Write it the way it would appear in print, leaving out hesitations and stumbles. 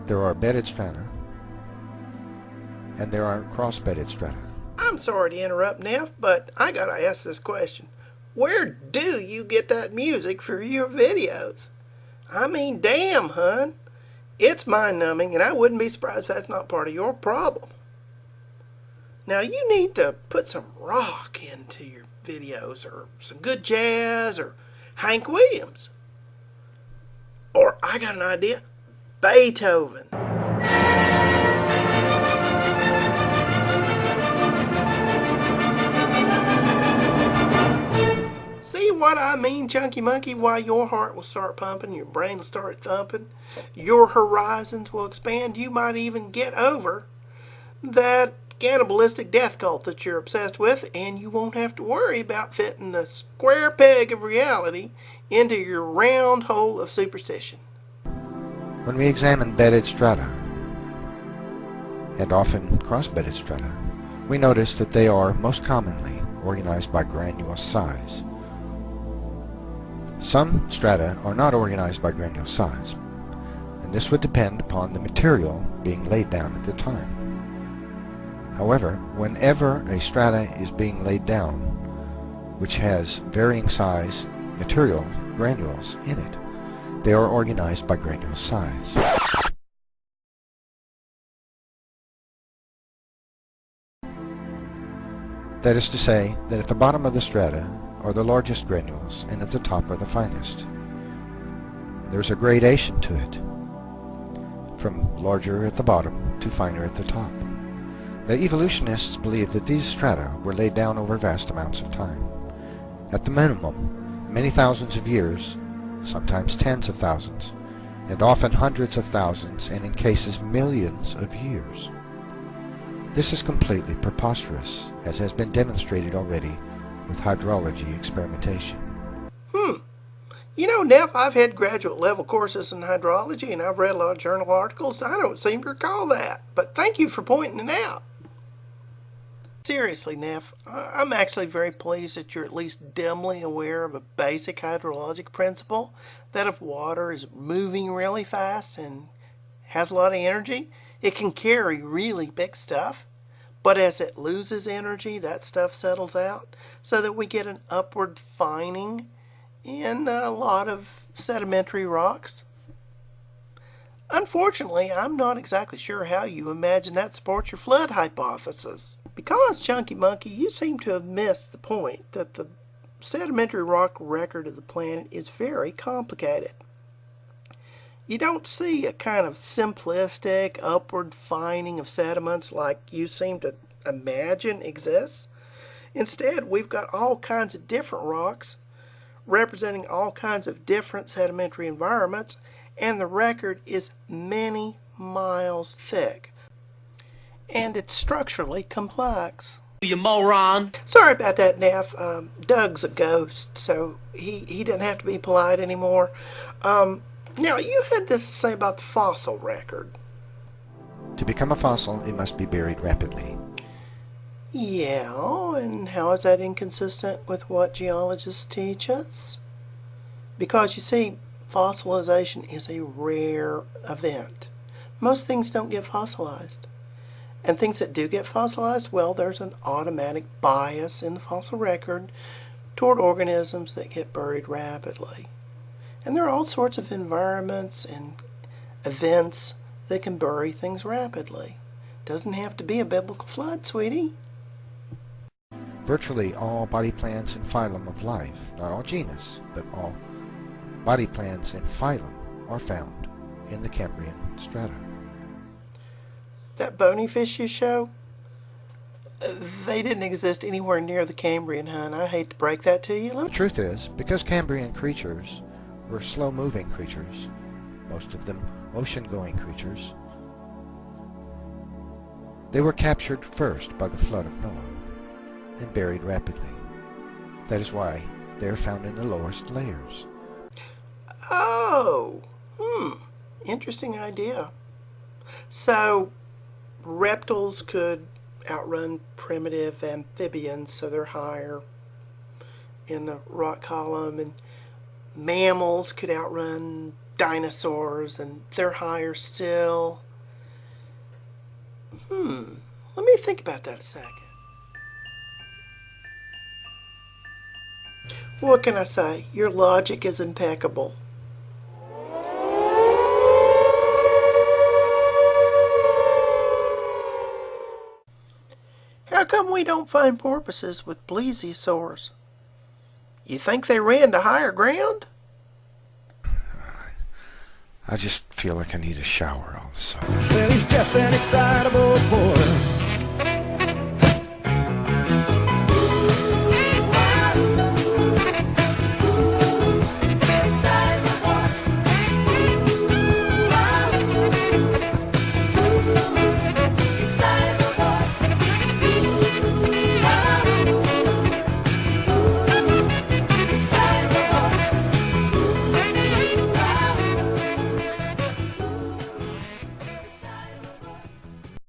There are bedded strata, and there are cross-bedded strata. I'm sorry to interrupt, Neff, but I gotta ask this question. Where do you get that music for your videos? I mean, damn, hun. It's mind-numbing, and I wouldn't be surprised if that's not part of your problem. Now, you need to put some rock into your videos, or some good jazz, or Hank Williams. Or, I got an idea, Beethoven. See what I mean, Chunky Monkey? Why your heart will start pumping, your brain will start thumping, your horizons will expand. You might even get over that cannibalistic death cult that you're obsessed with, and you won't have to worry about fitting the square peg of reality into your round hole of superstition. When we examine bedded strata, and often cross-bedded strata, we notice that they are most commonly organized by granule size. Some strata are not organized by granule size, and this would depend upon the material being laid down at the time. However, whenever a strata is being laid down, which has varying size material granules in it, they are organized by granule size. That is to say that at the bottom of the strata are the largest granules, and at the top are the finest. There's a gradation to it, from larger at the bottom to finer at the top. The evolutionists believe that these strata were laid down over vast amounts of time. At the minimum, many thousands of years, sometimes tens of thousands, and often hundreds of thousands, and in cases millions of years. This is completely preposterous, as has been demonstrated already with hydrology experimentation. You know, Neff, I've had graduate level courses in hydrology, and I've read a lot of journal articles. I don't seem to recall that, but thank you for pointing it out. Seriously, Neff, I'm actually very pleased that you're at least dimly aware of a basic hydrologic principle, that if water is moving really fast and has a lot of energy, it can carry really big stuff. But as it loses energy, that stuff settles out, so that we get an upward fining in a lot of sedimentary rocks. Unfortunately, I'm not exactly sure how you imagine that supports your flood hypothesis. Because, Chunky Monkey, you seem to have missed the point that the sedimentary rock record of the planet is very complicated. You don't see a kind of simplistic upward fining of sediments like you seem to imagine exists. Instead, we've got all kinds of different rocks representing all kinds of different sedimentary environments, and the record is many miles thick. And it's structurally complex. You moron! Sorry about that, Neff. Doug's a ghost, so he didn't have to be polite anymore. Now, you had this to say about the fossil record. To become a fossil, it must be buried rapidly. Yeah, and how is that inconsistent with what geologists teach us? Because, you see, fossilization is a rare event. Most things don't get fossilized. And things that do get fossilized, well, there's an automatic bias in the fossil record toward organisms that get buried rapidly. And there are all sorts of environments and events that can bury things rapidly. Doesn't have to be a biblical flood, sweetie. Virtually all body plans and phylum of life, not all genus, but all body plans and phylum, are found in the Cambrian strata. That bony fish you show, they didn't exist anywhere near the Cambrian, hon. I hate to break that to you. The truth is, because Cambrian creatures were slow-moving creatures, most of them ocean-going creatures, they were captured first by the flood of Noah and buried rapidly. That is why they are found in the lowest layers. Oh, interesting idea. So, reptiles could outrun primitive amphibians, so they're higher in the rock column, and mammals could outrun dinosaurs, and they're higher still. Let me think about that a second. What can I say? Your logic is impeccable. How come we don't find porpoises with plesiosaurs? You think they ran to higher ground? I just feel like I need a shower all of a sudden. Well, he's just an excitable boy.